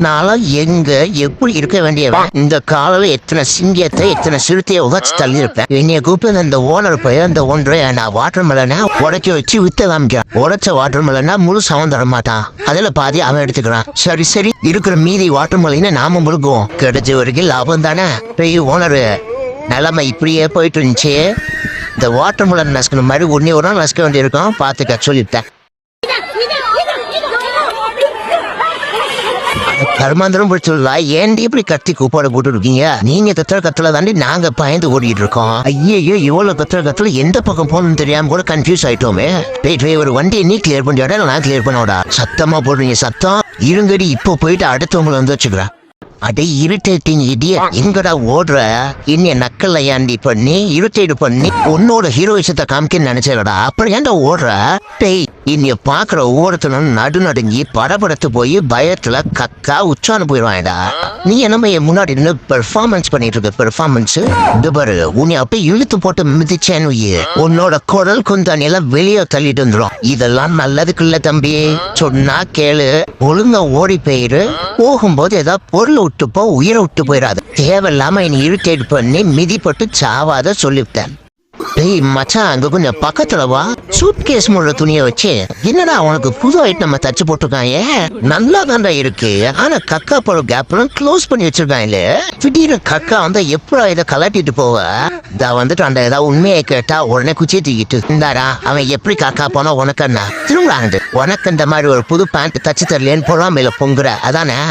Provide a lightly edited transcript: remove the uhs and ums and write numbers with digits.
நான்லாம் எங்க எப்படி இருக்க வேண்டியவன். இந்த காலையில எத்தனை சிங்கத்தை எத்தனை சிறுத்தையை உதச்சு தள்ளி இருப்பேன். என்னைய கூப்பிட்டு அந்த ஓனர் போய் அந்த ஒன்றை நான் வாட்டர் மெலனா உடைக்க வச்சு வித்த காமிக்கிறான். உடைச்ச வாட்டர் மெலனா முழு சவம் தர மாட்டான். அதுல பாதி அவன் எடுத்துக்கிறான். சரி சரி இருக்கிற மீதி வாட்டர் மெலனை நாம முழுக்குவோம். கிடைச்ச வரைக்கும் லாபம் தானே. ஓனரு நிலைமை இப்படியே போயிட்டு இருந்துச்சு. இந்த வாட்டர் மெலன் நசுக்கிற மாதிரி ஒன்னே ஒரு நாள் நசுக்க வேண்டியிருக்கும். பார்த்துக்க சொல்லிவிட்டேன். கர்மாந்திரம் பிடிச்சிடல. ஏன்டி இப்படி கத்தி கூப்பாடு போட்டு இருக்கீங்க? நீங்க கத்தல தாண்டி நாங்க பயந்து ஓடிட்டு இருக்கோம். ஐயோ இவ்வளவு கத்தல எந்த பக்கம் போகணும்னு தெரியாம கூட கன்ஃபியூஸ் ஆயிட்டோமே. ஒரு வண்டியை நீ கிளியர் பண்ணியோட நான் கிளியர் பண்ணோடா. சத்தமா போடுறீங்க சத்தம். இருங்கடி இப்போ போயிட்டு அடுத்தவங்களை வந்து வச்சுக்கிறேன். அடே இரிட்டேட்டிங் இடிய, எங்கடா ஓடுற? இன்னைய நக்கல்ல ஏண்டி பண்ணி இரிட்டேட் பண்ணி உன்னோட ஹீரோயிசத்தை காமிக்க நினைச்சலடா. அப்புறம் ஏன்டா ஓடுற? டேய் இன்னைய பாக்குற ஒவ்வொருத்தனும் நடுங்கி படபடத்து போய் பயத்துல கக்கா உச்சான்னு போயிடுவாங்கடா. நீ என்னமே முன்னாடி நின்று பெர்ஃபார்மன்ஸ் பண்ணிட்டு இருக்க. பெர்ஃபார்மன்ஸ் இது பாரு, உன்னை அப்படியே இழுத்து போட்டு மிதிச்சேன்னு உன்னோட குரல் கொஞ்சம் எல்லாம் வெளியே தள்ளிட்டு வந்துடும். இதெல்லாம் நல்லதுக்கு இல்ல தம்பி. சொன்னா கேளு. ஒழுங்கா ஓடி போயிரு. போகும்போது ஏதாவது பொருள் விட்டுப்போ உயிரை விட்டு போயிடாது. தேவையில்லாம என்னை இரிட்டேட் பண்ணி மிதிப்பட்டு சாவாத சொல்லிவிட்டேன். டேய் மச்சான், அங்க கொஞ்சம் பக்கத்துல வா. சூட் கேஸ் முள்ள துணியை வச்சு என்னடா உனக்கு புது ஐட்டம் நம்ம தச்சு போட்டிருக்காங்க. நல்லா தாண்டா இருக்கு. ஆனா கக்கா போற கேப்லாம் க்ளோஸ் பண்ணி வச்சிருக்காங்க. திடீர்னு கக்கா வந்து எப்படா இதை கலட்டிட்டு போவ? இத வந்துட்டு அந்த ஏதாவது உண்மையை கேட்டா உடனே குச்சியை தூக்கிட்டு இருந்தாரா அவன் எப்படி காக்கா போனா உனக்கு என்ன திரும்ப உனக்கு இந்த மாதிரி ஒரு புது பேண்ட் தச்சு தரலேன்னு போலாம் மேல பொங்குற அதானே.